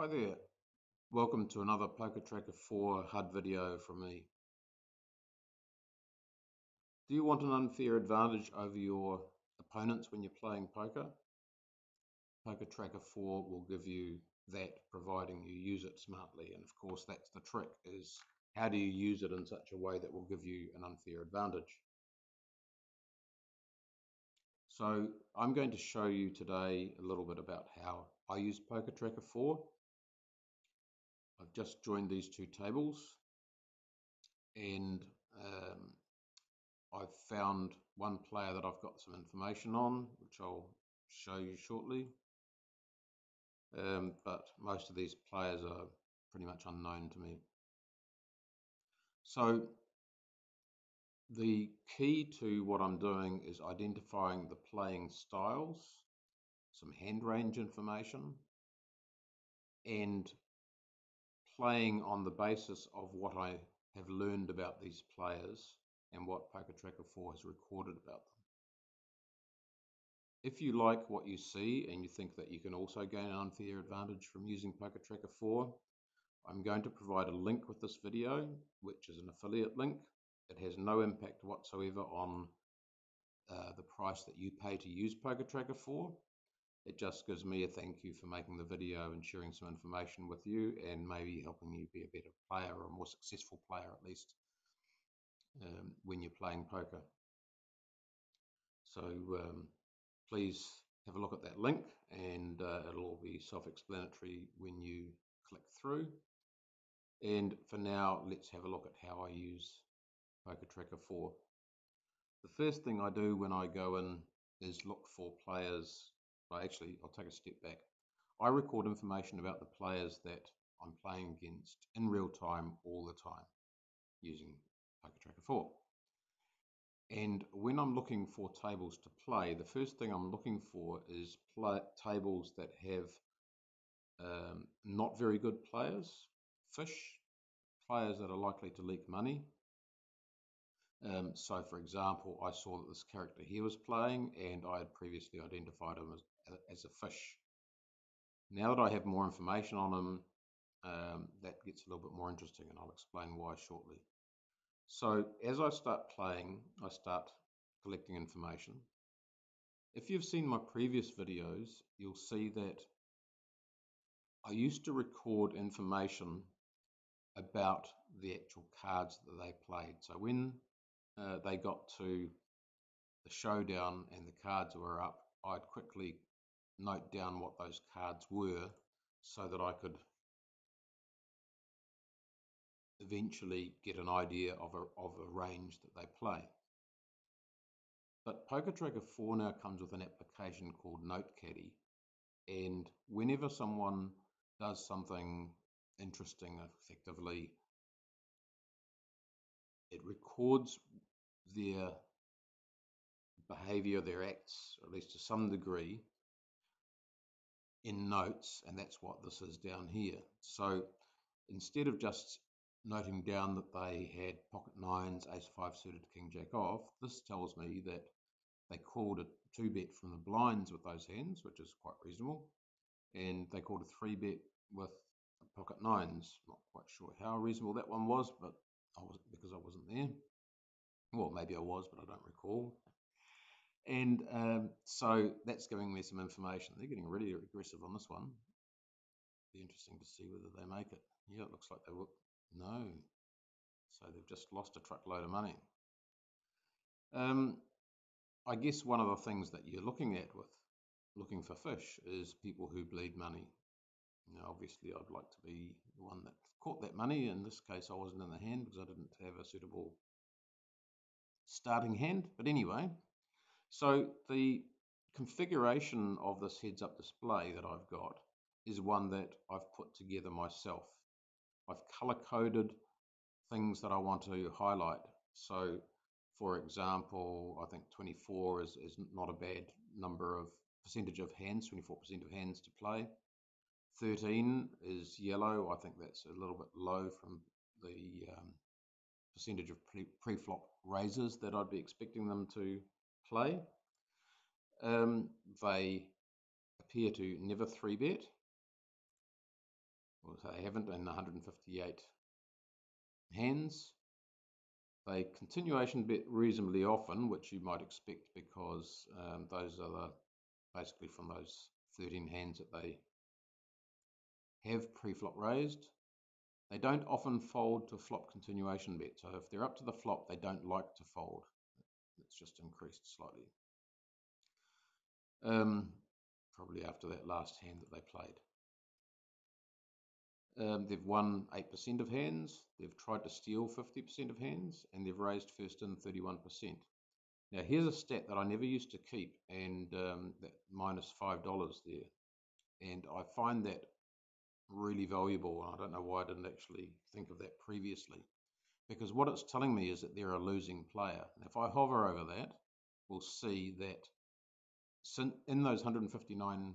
Hi there, welcome to another PokerTracker4 HUD video from me. Do you want an unfair advantage over your opponents when you're playing poker? PokerTracker4 will give you that, providing you use it smartly. And of course, that's the trick, is how do you use it in such a way that will give you an unfair advantage? So I'm going to show you today a little bit about how I use PokerTracker4. I've just joined these two tables, and I've found one player that I've got some information on, which I'll show you shortly. But most of these players are pretty much unknown to me. So the key to what I'm doing is identifying the playing styles, some hand range information, and playing on the basis of what I have learned about these players and what PokerTracker4 has recorded about them. If you like what you see and you think that you can also gain an unfair advantage from using PokerTracker4, I'm going to provide a link with this video, which is an affiliate link. It has no impact whatsoever on the price that you pay to use PokerTracker4. It just gives me a thank you for making the video and sharing some information with you, and maybe helping you be a better player, or a more successful player at least, when you're playing poker. So please have a look at that link, and it'll all be self-explanatory when you click through. And for now, let's have a look at how I use PokerTracker4. The first thing I do when I go in is look for players. I'll take a step back. I record information about the players that I'm playing against in real time all the time using PokerTracker4. And when I'm looking for tables to play, the first thing I'm looking for is tables that have not very good players, fish, players that are likely to leak money. So for example, I saw that this character here was playing, and I had previously identified him as a fish. Now that I have more information on him, that gets a little bit more interesting, and I'll explain why shortly. So as I start playing, I start collecting information. If you've seen my previous videos, you'll see that I used to record information about the actual cards that they played. So when they got to the showdown and the cards were up, I'd quickly note down what those cards were so that I could eventually get an idea of a range that they play. But PokerTracker4 now comes with an application called NoteCaddy, and whenever someone does something interesting, effectively, it records their behavior, their acts, at least to some degree, in notes, and that's what this is down here. So instead of just noting down that they had pocket nines, ace five suited, king jack off, this tells me that they called a 2-bet from the blinds with those hands, which is quite reasonable, and they called a 3-bet with pocket nines. Not quite sure how reasonable that one was, but because I wasn't there. Well, maybe I was, but I don't recall. And so that's giving me some information. They're getting really aggressive on this one. Be interesting to see whether they make it. Yeah, it looks like they will. No. So they've just lost a truckload of money. I guess one of the things that you're looking at with looking for fish is people who bleed money. Now, obviously, I'd like to be the one that caught that money. In this case, I wasn't in the hand because I didn't have a suitable starting hand. But anyway, so the configuration of this heads-up display that I've got is one that I've put together myself. I've color-coded things that I want to highlight. So, for example, I think 24 is not a bad number of percentage of hands, 24% of hands to play. 13 is yellow. I think that's a little bit low from the percentage of pre-flop raises that I'd be expecting them to play. They appear to never 3-bet. Well, so they haven't in 158 hands. They continuation bet reasonably often, which you might expect because those are basically from those 13 hands that they have pre-flop raised. They don't often fold to flop continuation bet. So if they're up to the flop, they don't like to fold. It's just increased slightly. Probably after that last hand that they played. They've won 8% of hands, they've tried to steal 50% of hands, and they've raised first in 31%. Now here's a stat that I never used to keep, and that minus $5 there. And I find that really valuable, and I don't know why I didn't actually think of that previously. Because what it's telling me is that they're a losing player. And if I hover over that, we'll see that in those 159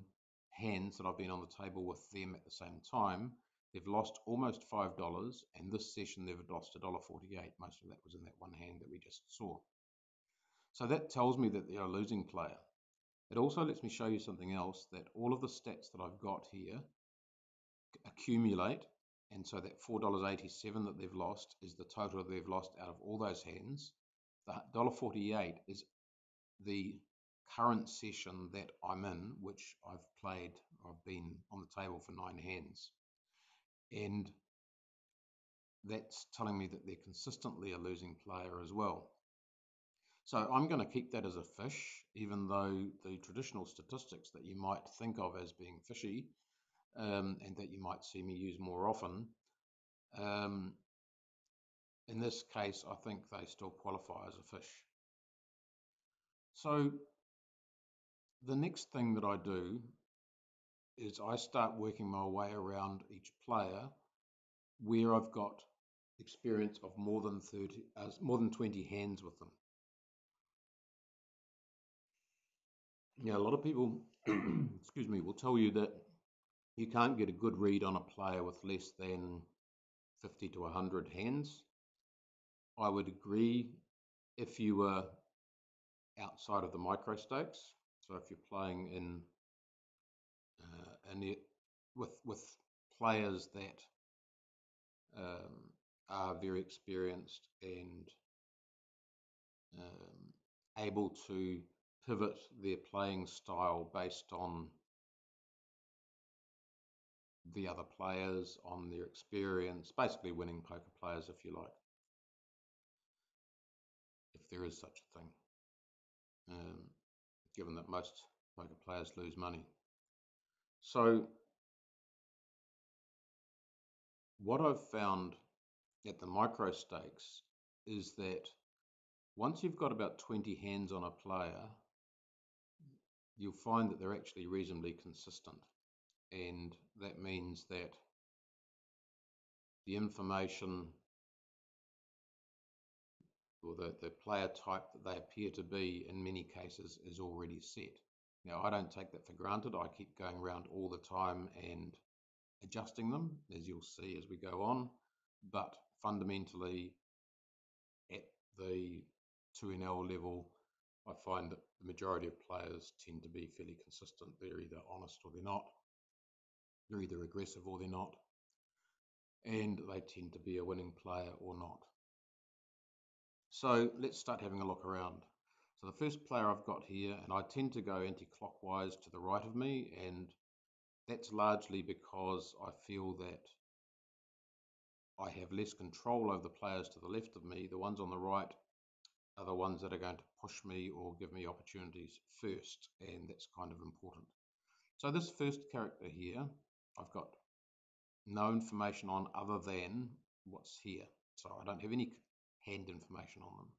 hands that I've been on the table with them at the same time, they've lost almost $5, and this session they've lost $1.48. Most of that was in that one hand that we just saw. So that tells me that they're a losing player. It also lets me show you something else, that all of the stats that I've got here accumulate, and so that $4.87 that they've lost is the total they've lost out of all those hands. The $1.48 is the current session that I'm in, which I've been on the table for 9 hands. And that's telling me that they're consistently a losing player as well. So I'm going to keep that as a fish, even though the traditional statistics that you might think of as being fishy, and that you might see me use more often, in this case, I think they still qualify as a fish. So the next thing that I do is I start working my way around each player where I've got experience of more than 20 hands with them. Now, a lot of people, excuse me, will tell you that you can't get a good read on a player with less than 50 to 100 hands. I would agree if you were outside of the micro stakes. So if you're playing in with players that are very experienced and able to pivot their playing style based on the other players, on their experience, basically winning poker players, if you like, if there is such a thing, given that most poker players lose money. So what I've found at the micro stakes is that once you've got about 20 hands on a player, you'll find that they're actually reasonably consistent. And that means that the information or the player type that they appear to be in many cases is already set. Now, I don't take that for granted. I keep going around all the time and adjusting them, as you'll see as we go on. But fundamentally, at the 2NL level, I find that the majority of players tend to be fairly consistent. They're either honest or they're not. They're either aggressive or they're not. And they tend to be a winning player or not. So let's start having a look around. So the first player I've got here, and I tend to go anti-clockwise to the right of me, and that's largely because I feel that I have less control over the players to the left of me. The ones on the right are the ones that are going to push me or give me opportunities first, and that's kind of important. So this first character here, I've got no information on other than what's here. So I don't have any hand information on them.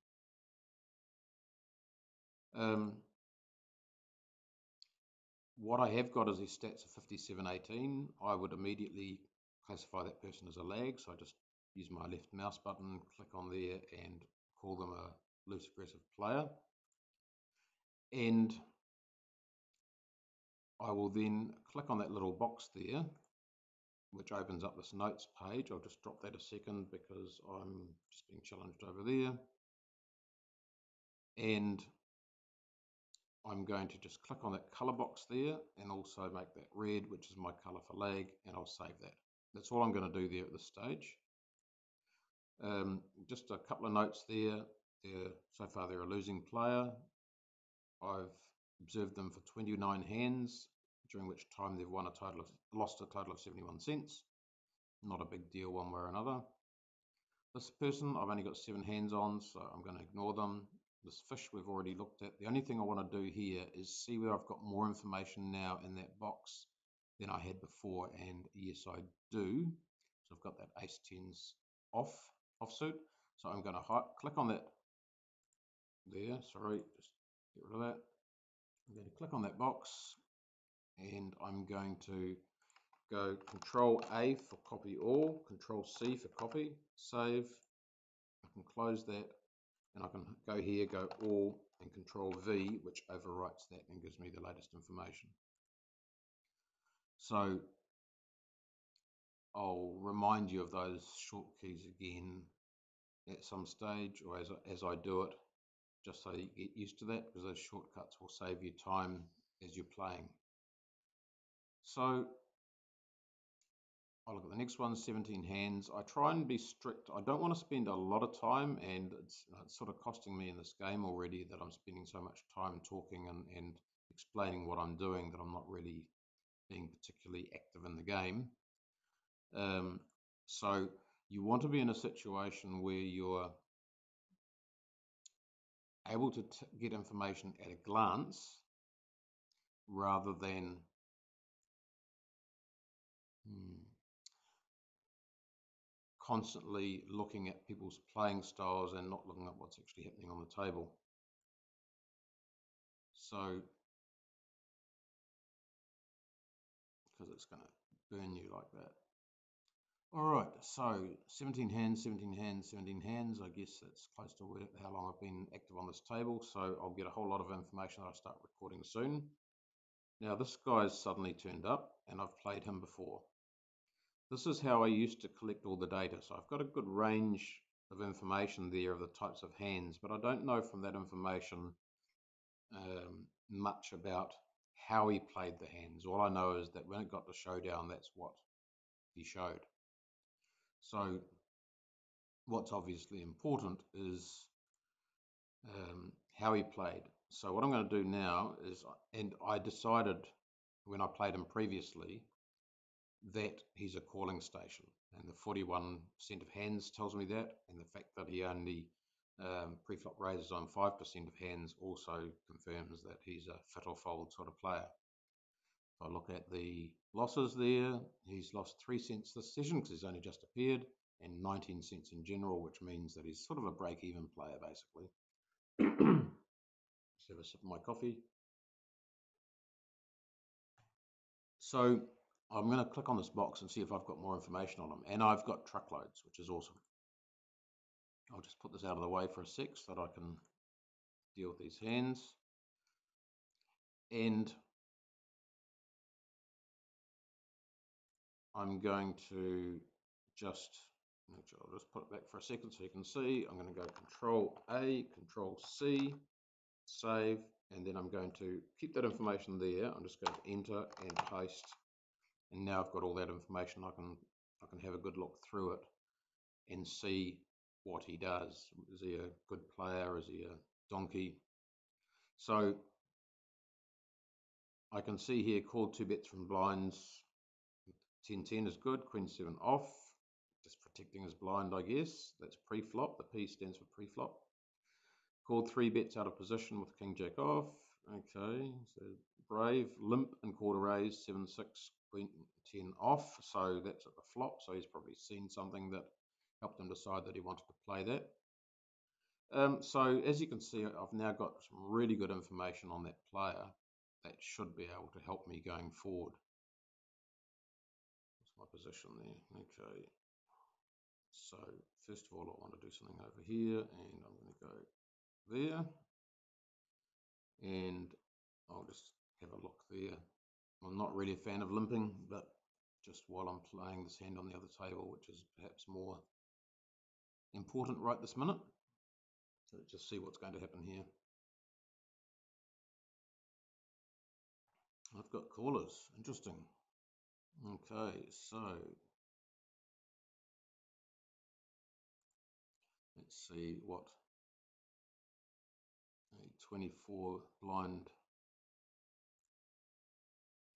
What I have got is his stats of 57.18. I would immediately classify that person as a lag, so I just use my left mouse button, click on there, and call them a loose aggressive player. And I will then click on that little box there, which opens up this notes page. I'll just drop that a second because I'm just being challenged over there. And I'm going to just click on that color box there and also make that red, which is my color for lag, and I'll save that. that's all I'm going to do there at this stage. Just a couple of notes there. So far they're a losing player. I've observed them for 29 hands, during which time they've lost a total of 71 cents. Not a big deal one way or another. This person I've only got 7 hands on, so I'm going to ignore them. This fish we've already looked at. The only thing I want to do here is see where I've got more information now in that box than I had before, and yes I do. So I've got that ace 10s offsuit, so I'm going to click on that there, sorry, just get rid of that. I'm going to click on that box and I'm going to go Control A for copy all, Control C for copy, save. I can close that and I can go here, go all, and Control V, which overwrites that and gives me the latest information. So I'll remind you of those short keys again at some stage, or as I do it, just so you get used to that, because those shortcuts will save you time as you're playing. So I'll look at the next one, 17 hands. I try and be strict. I don't want to spend a lot of time, and it's sort of costing me in this game already that I'm spending so much time talking and explaining what I'm doing that I'm not really being particularly active in the game. So you want to be in a situation where you're able to get information at a glance rather than constantly looking at people's playing styles and not looking at what's actually happening on the table. So, because it's going to burn you like that. All right, so 17 hands, 17 hands, 17 hands. I guess that's close to how long I've been active on this table. So I'll get a whole lot of information that I'll start recording soon. Now this guy's suddenly turned up and I've played him before. This is how I used to collect all the data. So I've got a good range of information there of the types of hands, but I don't know from that information much about how he played the hands. All I know is that when it got to showdown, that's what he showed. So what's obviously important is how he played. So what I'm going to do now is, and I decided when I played him previously that he's a calling station, and the 41% of hands tells me that, and the fact that he only pre-flop raises on 5% of hands also confirms that he's a fit or fold sort of player. If I look at the losses there, he's lost 3 cents this session because he's only just appeared, and 19 cents in general, which means that he's sort of a break-even player basically. Let's have a sip of my coffee. So I'm going to click on this box and see if I've got more information on him, and I've got truckloads, which is awesome. I'll just put this out of the way for a sec so that I can deal with these hands. And I'm going to just I'll just put it back for a second so you can see. I'm going to go Control A, Control C, save, and then I'm going to keep that information there. I'm just going to enter and paste, and now I've got all that information. I can have a good look through it and see what he does. Is he a good player? Is he a donkey? So I can see here called 2 bets from blinds. 10-10 is good. Queen 7 off. Just protecting his blind, I guess. That's pre-flop. The P stands for pre-flop. Called 3 bets out of position with King Jack off. Okay, so brave, limp, and called a raise. 7-6, Queen 10 off. So that's at the flop. So he's probably seen something that helped him decide that he wanted to play that. So as you can see, I've now got some really good information on that player that should be able to help me going forward. What's my position there? Okay. So first of all, I want to do something over here, and I'm going to go there, and I'll just have a look there. I'm not really a fan of limping, but just while I'm playing this hand on the other table, which is perhaps more important right this minute. So just see what's going to happen here. I've got callers. Interesting. Okay, so let's see what a 24 blind.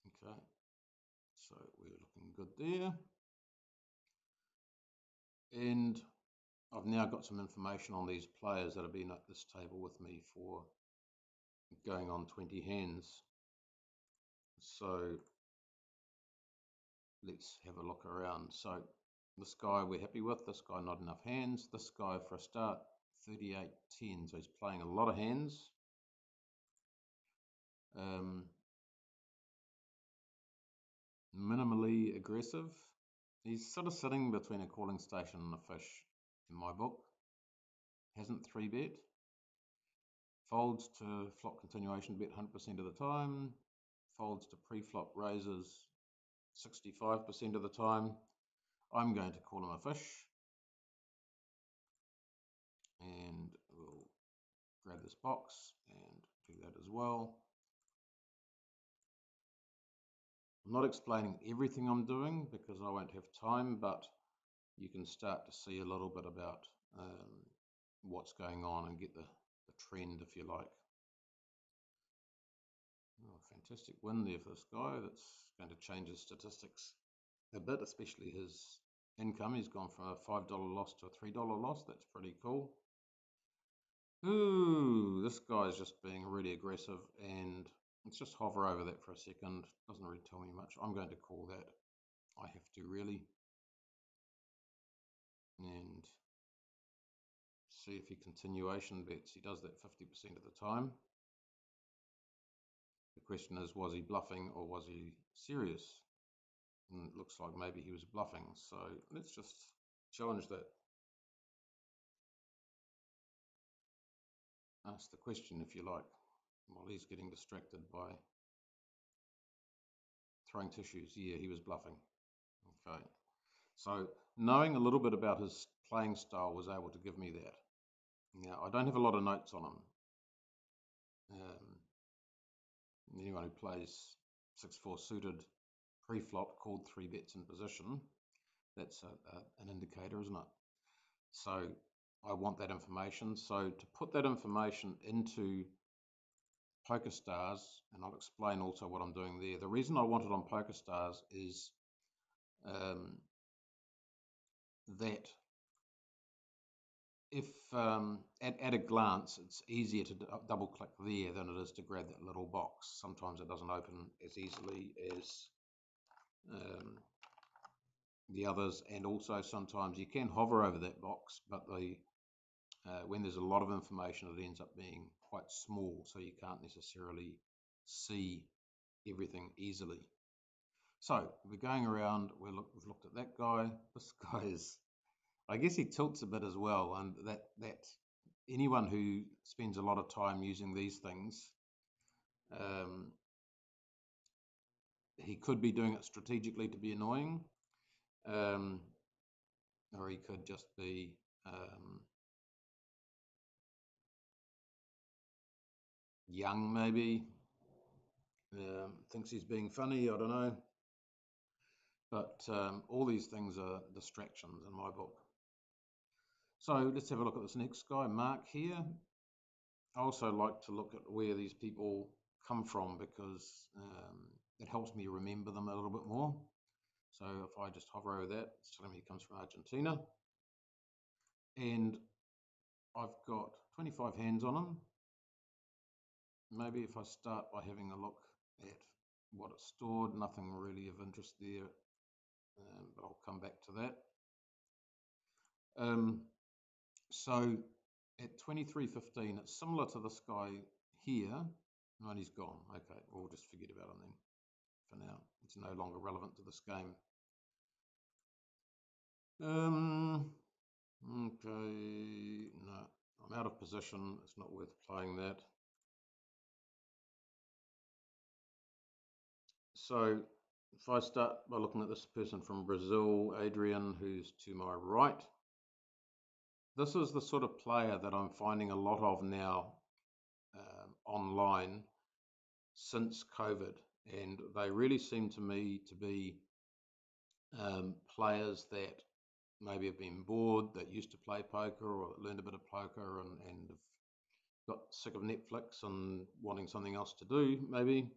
Okay, so we're looking good there. And I've now got some information on these players that have been at this table with me for going on 20 hands. So let's have a look around. So this guy we're happy with, this guy not enough hands, this guy for a start 38-10, so he's playing a lot of hands. Minimally aggressive. He's sort of sitting between a calling station and a fish in my book. Hasn't 3-bet. Folds to flop continuation bet 100% of the time. Folds to pre-flop raises 65% of the time. I'm going to call him a fish. And we'll grab this box and do that as well. I'm not explaining everything I'm doing because I won't have time, but you can start to see a little bit about what's going on and get the trend, if you like. Oh, fantastic win there for this guy. That's going to change his statistics a bit, especially his income. He's gone from a $5 loss to a $3 loss. That's pretty cool. Ooh, this guy's just being really aggressive, and let's just hover over that for a second. Doesn't really tell me much. I'm going to call that. I have to really. And see if he continuation bets. He does that 50% of the time. The question is, was he bluffing or was he serious? And it looks like maybe he was bluffing. So let's just challenge that. Ask the question, if you like, while he's getting distracted by throwing tissues. Yeah, he was bluffing. Okay. So knowing a little bit about his playing style was able to give me that. Now, I don't have a lot of notes on him. Anyone who plays 6-4 suited pre-flop called 3 bets in position, that's an indicator, isn't it? So I want that information. So to put that information into PokerStars, and I'll explain also what I'm doing there. The reason I want it on PokerStars is that if at a glance, it's easier to double click there than it is to grab that little box. Sometimes it doesn't open as easily as the others, and also sometimes you can hover over that box, but when there's a lot of information, it ends up being quite small, so you can't necessarily see everything easily. So we're going around, we've looked at that guy. This guy is, I guess he tilts a bit as well, and that anyone who spends a lot of time using these things, he could be doing it strategically to be annoying, or he could just be young, maybe, thinks he's being funny, I don't know. But all these things are distractions in my book. So let's have a look at this next guy, Mark here. I also like to look at where these people come from because it helps me remember them a little bit more. So if I just hover over that, it's telling me he comes from Argentina. And I've got 25 hands on him. Maybe if I start by having a look at what it's stored, nothing really of interest there, but I'll come back to that. So at 23.15, it's similar to this guy here. Oh, and he's gone. Okay, we'll just forget about him then for now. It's no longer relevant to this game. Okay, no, I'm out of position. It's not worth playing that. So if I start by looking at this person from Brazil, Adrian, who's to my right, this is the sort of player that I'm finding a lot of now online since COVID, and they really seem to me to be players that maybe have been bored, that used to play poker or that learned a bit of poker and have got sick of Netflix and wanting something else to do, maybe.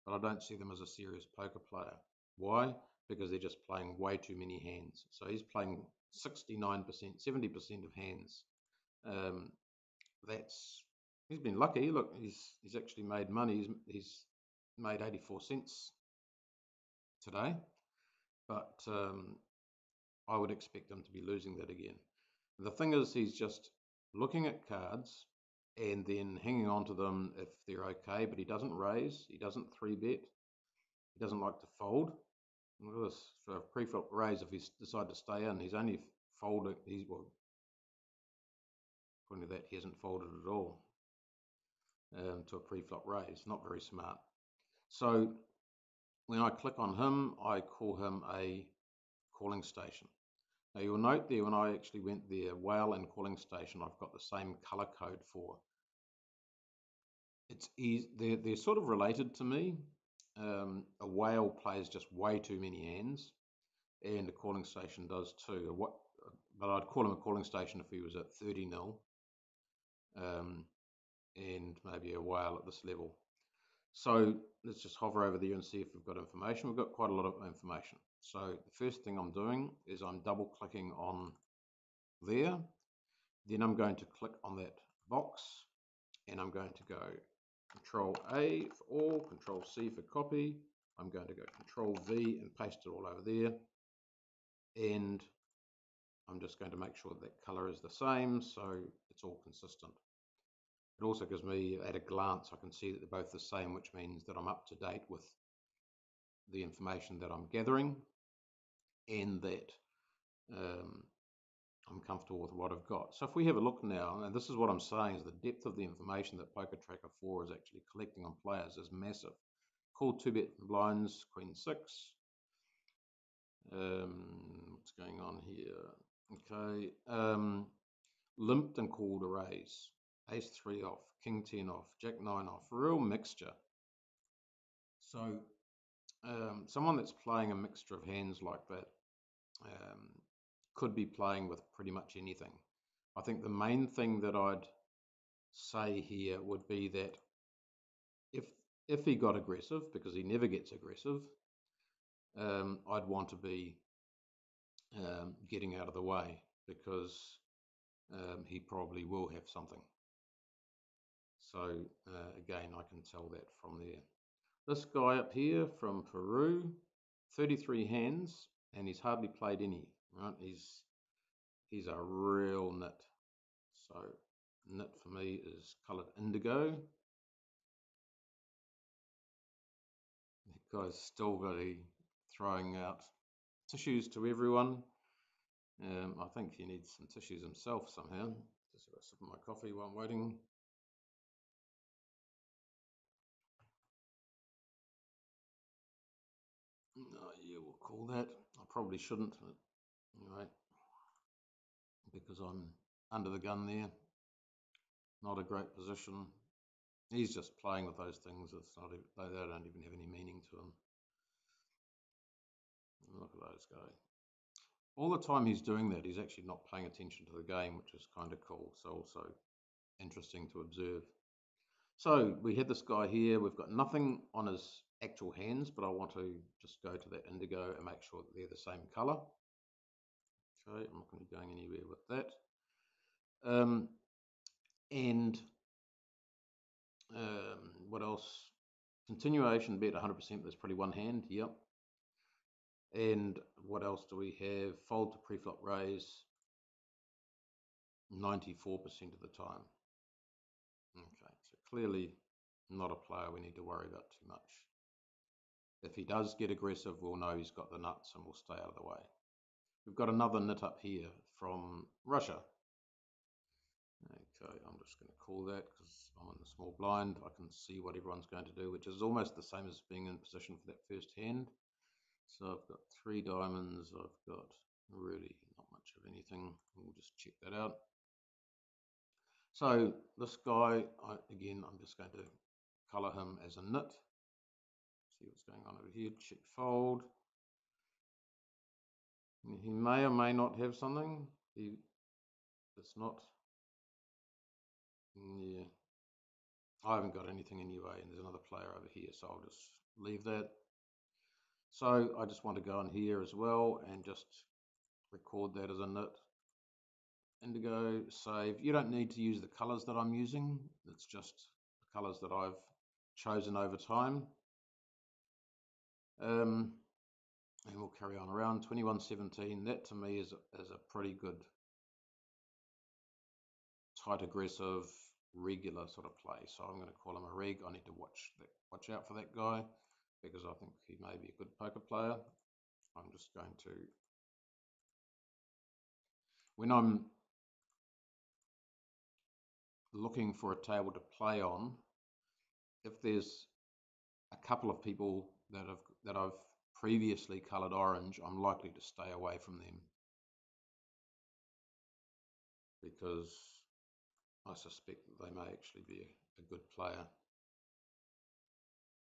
But I don't see them as a serious poker player. Why? Because they're just playing way too many hands. So he's playing 69%, 70% of hands. He's been lucky. Look, he's actually made money. He's made 84 cents today, but I would expect him to be losing that again. The thing is, he's just looking at cards and then hanging on to them if they're okay, but he doesn't raise, he doesn't 3-bet, he doesn't like to fold. Look at this, for a pre-flop raise, if he's decided to stay in, he's only folded, according to that, he hasn't folded at all to a pre-flop raise. Not very smart. So when I click on him, I call him a calling station. Now you'll note there when I actually went there, whale and calling station, I've got the same color code for. It's easy, they're sort of related to me. A whale plays just way too many hands, and a calling station does too. But I'd call him a calling station if he was at 30-0, and maybe a whale at this level. So let's just hover over there and see if we've got information. We've got quite a lot of information. So the first thing I'm doing is I'm double clicking on there. Then I'm going to click on that box and I'm going to go Control A for all, Control C for copy. I'm going to go Control V and paste it all over there. And I'm just going to make sure that color is the same so it's all consistent. It also gives me, at a glance, I can see that they're both the same, which means that I'm up to date with the information that I'm gathering and that I'm comfortable with what I've got. So if we have a look now, and this is what I'm saying, is the depth of the information that PokerTracker4 is actually collecting on players is massive. Called 2-bet blinds, Queen 6. What's going on here? Okay. Limped and called a raise. Ace 3 off, King 10 off, Jack 9 off. Real mixture. So someone that's playing a mixture of hands like that could be playing with pretty much anything. I think the main thing that I'd say here would be that if he got aggressive, because he never gets aggressive, I'd want to be getting out of the way, because he probably will have something. So again, I can tell that from there. This guy up here from Peru, 33 hands, and he's hardly played any, right? He's a real nit. So nit for me is coloured indigo. That guy's still very throwing out tissues to everyone. I think he needs some tissues himself somehow. Just have a sip of my coffee while I'm waiting. Yeah, we'll call that. I probably shouldn't, but anyway, because I'm under the gun there. Not a great position. He's just playing with those things. It's not, they don't even have any meaning to him. Look at those guys. All the time he's doing that, he's actually not paying attention to the game, which is kind of cool. So also interesting to observe. So we had this guy here. We've got nothing on his actual hands, but I want to just go to that indigo and make sure that they're the same color. Okay, I'm not going to be going anywhere with that. What else? Continuation bet 100%. There's probably one hand. Yep. And what else do we have? Fold to pre-flop raise 94% of the time. Okay, so clearly not a player we need to worry about too much. If he does get aggressive, we'll know he's got the nuts and we'll stay out of the way. We've got another nit up here from Russia. Okay, I'm just going to call that because I'm in the small blind. I can see what everyone's going to do, which is almost the same as being in position for that first hand. So I've got 3 diamonds. I've got really not much of anything. We'll just check that out. So this guy, again, I'm just going to color him as a nit. See what's going on over here. Check fold. He may or may not have something. It's not. Yeah. I haven't got anything anyway, and there's another player over here, so I'll just leave that. So I just want to go in here as well and just record that as a nit. Indigo, save. You don't need to use the colors that I'm using. It's just the colors that I've chosen over time. And we'll carry on around 2117. That to me is a pretty good tight, aggressive, regular sort of play. So I'm going to call him a reg. I need to watch out for that guy because I think he may be a good poker player. I'm just going to, when I'm looking for a table to play on, if there's a couple of people that I've previously coloured orange, I'm likely to stay away from them because I suspect that they may actually be a good player.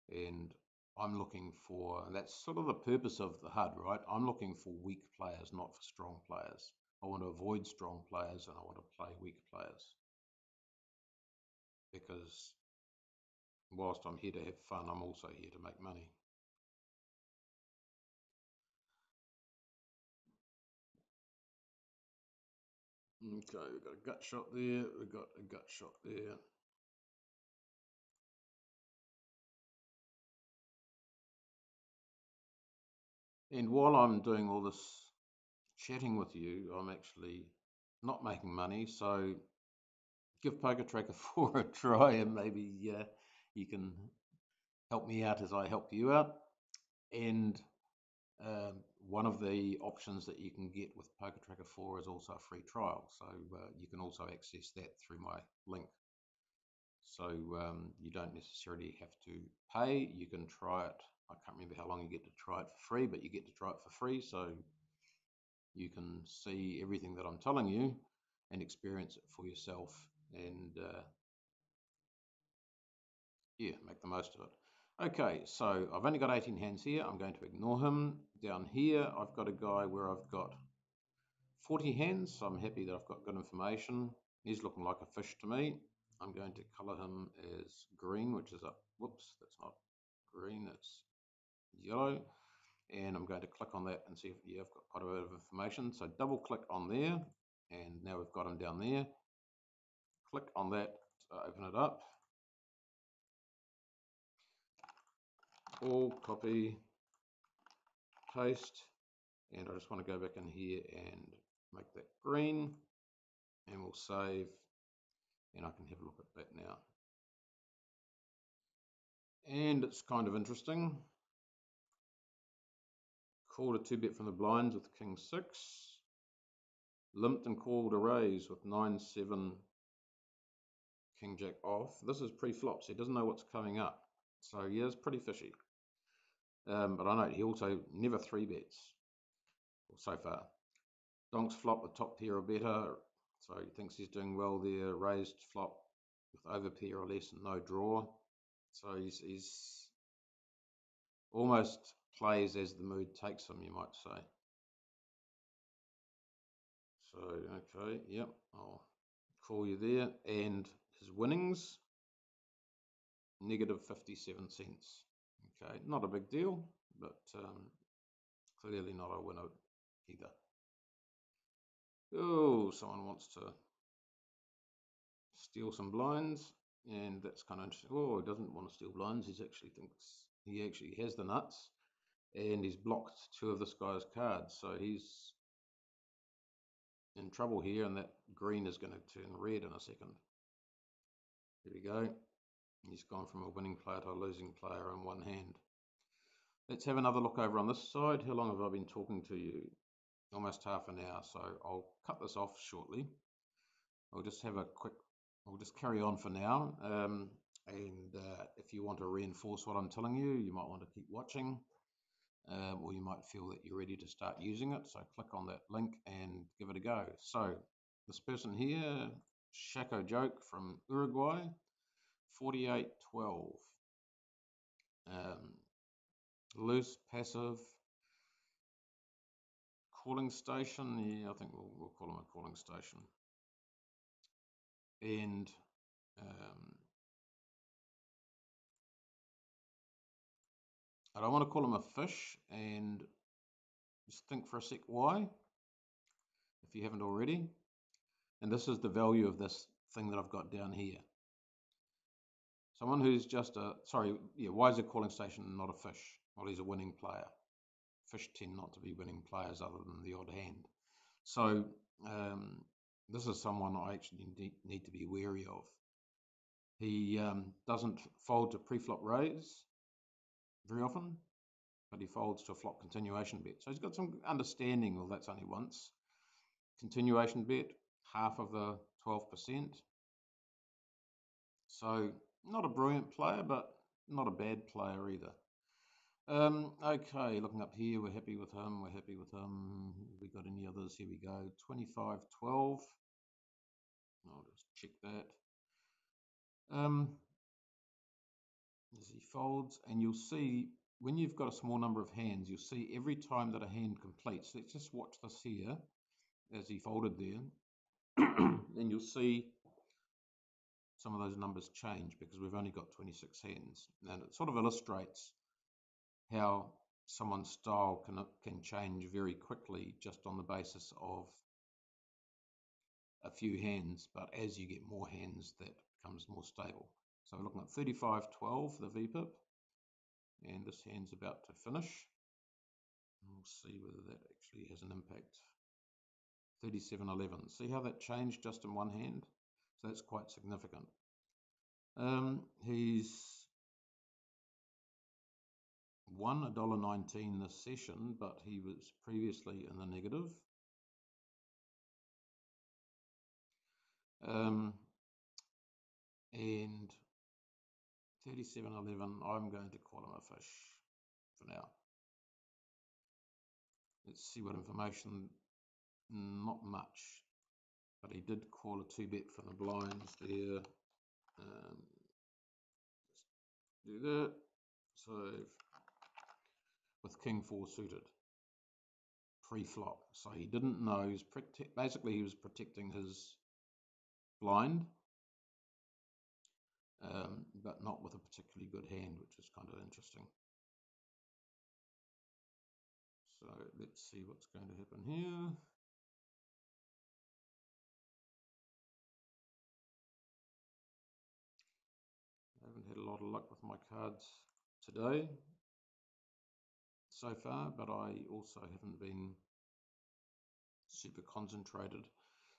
And I'm looking for, and that's sort of the purpose of the HUD, right? I'm looking for weak players, not for strong players. I want to avoid strong players and I want to play weak players. Because whilst I'm here to have fun, I'm also here to make money. Okay, we've got a gut shot there, we've got a gut shot there. And while I'm doing all this chatting with you, I'm actually not making money, so give PokerTracker4 a try and maybe you can help me out as I help you out. And one of the options that you can get with PokerTracker4 is also a free trial, so you can also access that through my link. So you don't necessarily have to pay. You can try it. I can't remember how long you get to try it for free, but you get to try it for free, so you can see everything that I'm telling you and experience it for yourself and yeah, make the most of it. Okay, so I've only got 18 hands here. I'm going to ignore him. Down here, I've got a guy where I've got 40 hands, so I'm happy that I've got good information. He's looking like a fish to me. I'm going to color him as green, which is whoops, that's not green, that's yellow. And I'm going to click on that and see if I've got quite a bit of information. So double click on there, and now we've got him down there. Click on that to open it up. All copy, paste, and I just want to go back in here and make that green, and we'll save, and I can have a look at that now. And it's kind of interesting. Called a 2-bet from the blinds with King 6. Limped and called a raise with 9-7 King Jack off. This is pre-flop, so he doesn't know what's coming up. So yeah, it's pretty fishy. But I know he also never 3-bets so far. Donks flop with top pair or better, so he thinks he's doing well there. Raised flop with over pair or less and no draw. So he's almost plays as the mood takes him, you might say. So, okay, yep, I'll call you there. And his winnings, negative 57 cents. Okay, not a big deal, but clearly not a winner either. Oh, someone wants to steal some blinds, and that's kind of interesting. Oh, he doesn't want to steal blinds. He actually has the nuts, and he's blocked 2 of this guy's cards, so he's in trouble here, and that green is going to turn red in a second. Here we go. He's gone from a winning player to a losing player in one hand. Let's have another look over on this side. How long have I been talking to you? Almost half an hour, so I'll cut this off shortly. I'll just carry on for now. And if you want to reinforce what I'm telling you, you might want to keep watching, or you might feel that you're ready to start using it. So click on that link and give it a go. So this person here, Shaco Joke from Uruguay, 48-12. Loose, passive, calling station. Yeah, I think we'll call him a calling station. And I don't want to call him a fish, and just think for a sec why, if you haven't already. And this is the value of this thing that I've got down here. Someone who's just why is a calling station not a fish? Well, he's a winning player. Fish tend not to be winning players other than the odd hand. So this is someone I actually need to be wary of. He doesn't fold to pre-flop raise very often, but he folds to a flop continuation bet. So he's got some understanding, well, that's only once. Continuation bet, half of the 12%. So not a brilliant player, but not a bad player either. Okay, looking up here, we're happy with him. Have we got any others? Here we go, 25-12. I'll just check that. As he folds, and you'll see when you've got a small number of hands, you'll see every time that a hand completes. Let's just watch this here as he folded there, and you'll see some of those numbers change because we've only got 26 hands, and it sort of illustrates how someone's style can change very quickly just on the basis of a few hands, but as you get more hands, that becomes more stable. So we're looking at 35-12, the VPIP, and this hand's about to finish. We'll see whether that actually has an impact. 37-11. See how that changed just in one hand? So that's quite significant. He's won $1.19 this session, but he was previously in the negative. And 37-11, I'm going to call him a fish for now. Let's see what information, not much, but he did call a 2-bet from the blinds there. Do that. So with King 4 suited, pre-flop. So he didn't know, basically he was protecting his blind, but not with a particularly good hand, which is kind of interesting. So let's see what's going to happen here. I haven't had a lot of luck with my cards today so far, but I also haven't been super concentrated.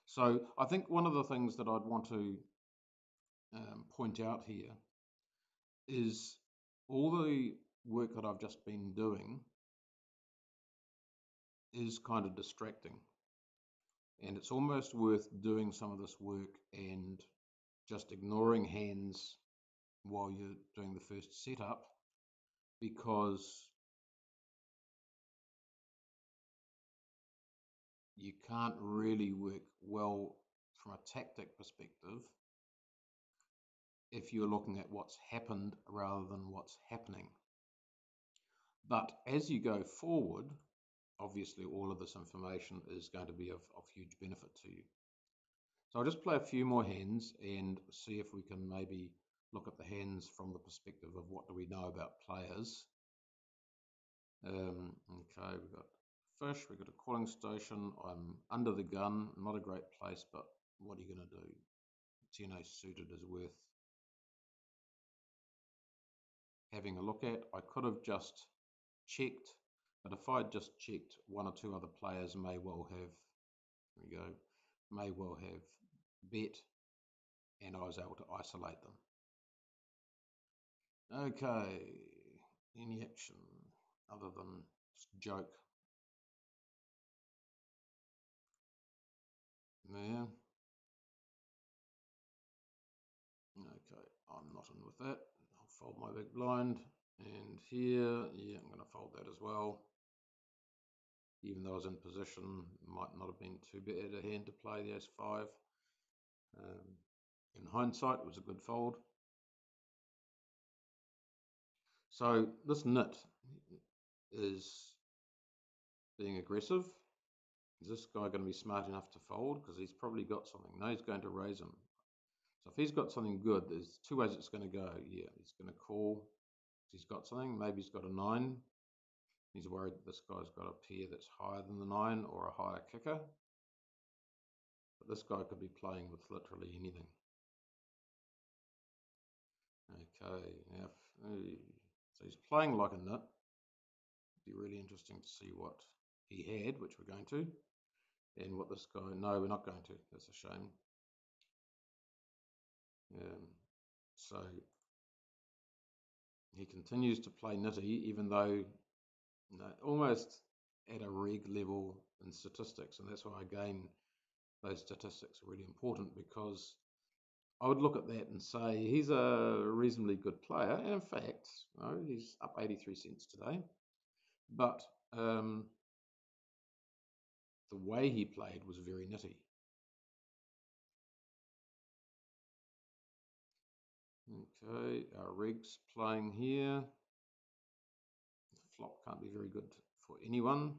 So I think one of the things that I'd want to point out here is all the work that I've just been doing is kind of distracting, and it's almost worth doing some of this work and just ignoring hands while you're doing the first setup, because you can't really work well from a tactic perspective if you're looking at what's happened rather than what's happening. But as you go forward, obviously all of this information is going to be of huge benefit to you. So I'll just play a few more hands and see if we can maybe look at the hands from the perspective of what do we know about players. Okay, we've got fish, we've got a calling station. I'm under the gun, not a great place, but what are you going to do? 10 ace suited is worth having a look at. I could have just checked, but if I'd just checked, one or two other players may well have, there we go, may well have bet, and I was able to isolate them. Okay, any action other than just joke there? Okay, I'm not in with that. I'll fold my big blind, and here, yeah, I'm going to fold that as well. Even though I was in position, might not have been too bad a hand to play the ace-5. In hindsight, it was a good fold. So this nit is being aggressive, Is this guy going to be smart enough to fold? Because he's probably got something. No, he's going to raise him. So if he's got something good, there's two ways it's going to go. Yeah, he's going to call. He's got something. Maybe he's got a 9. He's worried that this guy's got a pair that's higher than the 9 or a higher kicker. But this guy could be playing with literally anything. Okay, now, so he's playing like a nut. It'd be really interesting to see what he had, which we're going to, and what this guy, no, we're not going to, that's a shame. So he continues to play nitty, even though almost at a reg level in statistics, and that's why, again, those statistics are really important, because I would look at that and say he's a reasonably good player, and in fact, he's up 83 cents today, but the way he played was very nitty. Okay, our reg's playing here. The flop can't be very good for anyone.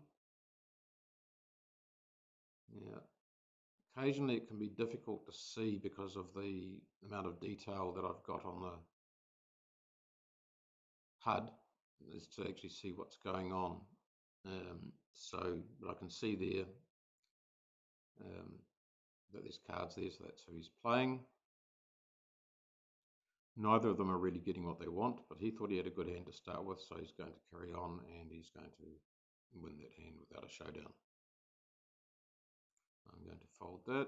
Yeah. Occasionally it can be difficult to see because of the amount of detail that I've got on the HUD, is to actually see what's going on. But I can see there that there's cards there, so that's who he's playing. Neither of them are really getting what they want, but he thought he had a good hand to start with, so he's going to carry on and he's going to win that hand without a showdown. I'm going to fold that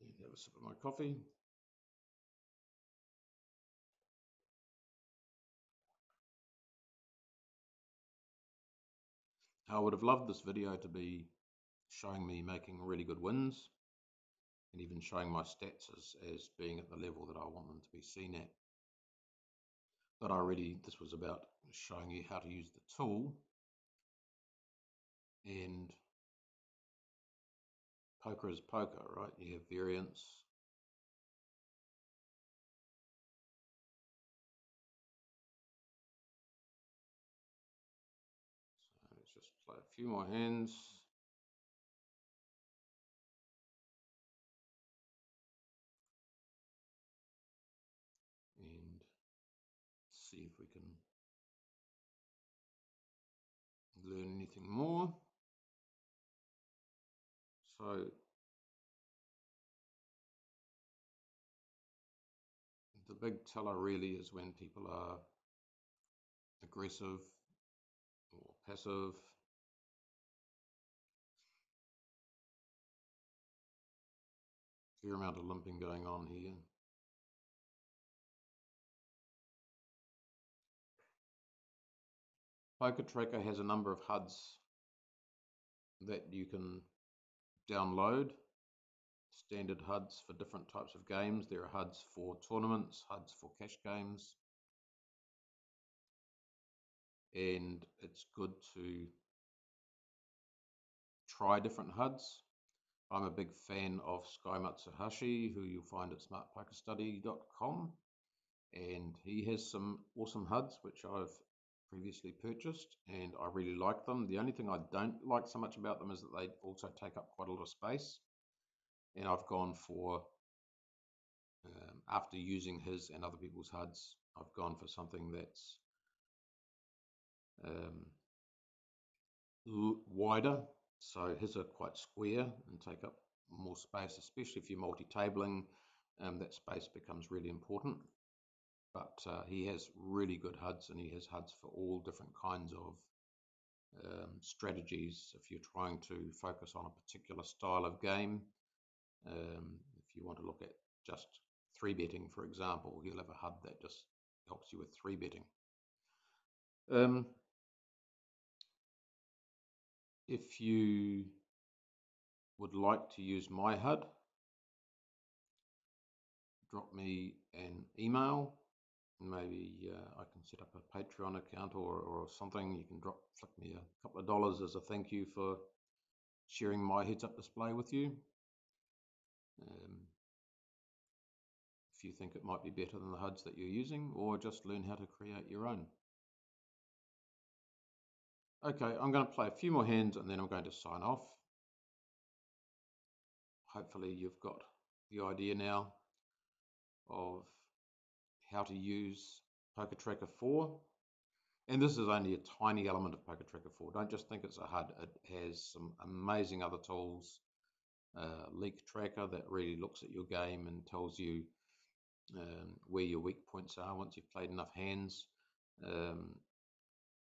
and have a sip of my coffee. I would have loved this video to be showing me making really good wins and even showing my stats as being at the level that I want them to be seen at. But this was about showing you how to use the tool, and poker is poker, right? You have variance. So let's just play a few more hands. And see if we can learn anything more. So the big teller really is when people are aggressive or passive. Fair amount of limping going on here. PokerTracker has a number of HUDs that you can download, standard HUDs for different types of games. There are HUDs for tournaments, HUDs for cash games, and it's good to try different HUDs. I'm a big fan of Sky Matsuhashi, who you'll find at smartpokerstudy.com, and he has some awesome HUDs which I've previously purchased, and I really like them. The only thing I don't like so much about them is that they also take up quite a lot of space, and I've gone for, after using his and other people's HUDs, I've gone for something that's wider. So his are quite square and take up more space, especially if you're multi-tabling. That space becomes really important. But he has really good HUDs, and he has HUDs for all different kinds of strategies. If you're trying to focus on a particular style of game, if you want to look at just 3-betting, for example, he'll have a HUD that just helps you with 3-betting. If you would like to use my HUD, drop me an email. Maybe I can set up a Patreon account or something. You can flick me a couple of dollars as a thank you for sharing my heads-up display with you. If you think it might be better than the HUDs that you're using, or just learn how to create your own. Okay, I'm going to play a few more hands and then I'm going to sign off. hopefully you've got the idea now of how to use PokerTracker 4. And this is only a tiny element of PokerTracker 4. Don't just think it's a HUD. It has some amazing other tools. Leak tracker that really looks at your game and tells you where your weak points are once you've played enough hands.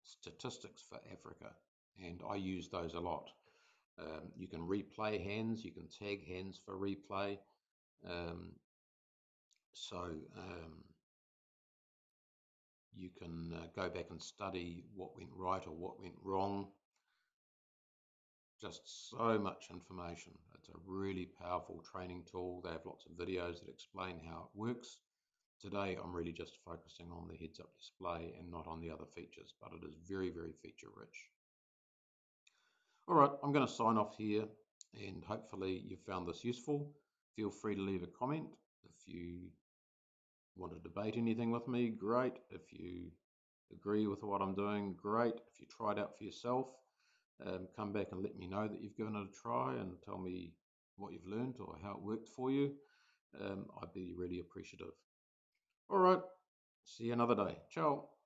Statistics for Africa, and I use those a lot. You can replay hands, you can tag hands for replay. You can go back and study what went right or what went wrong. Just so much information. It's a really powerful training tool. They have lots of videos that explain how it works. Today, I'm really just focusing on the heads-up display and not on the other features, but it is very, very feature-rich. All right, I'm going to sign off here, and hopefully you found this useful. Feel free to leave a comment. If you want to debate anything with me, great. If you agree with what I'm doing, great. If you try it out for yourself, come back and let me know that you've given it a try and tell me what you've learned or how it worked for you. I'd be really appreciative. All right, see you another day. Ciao.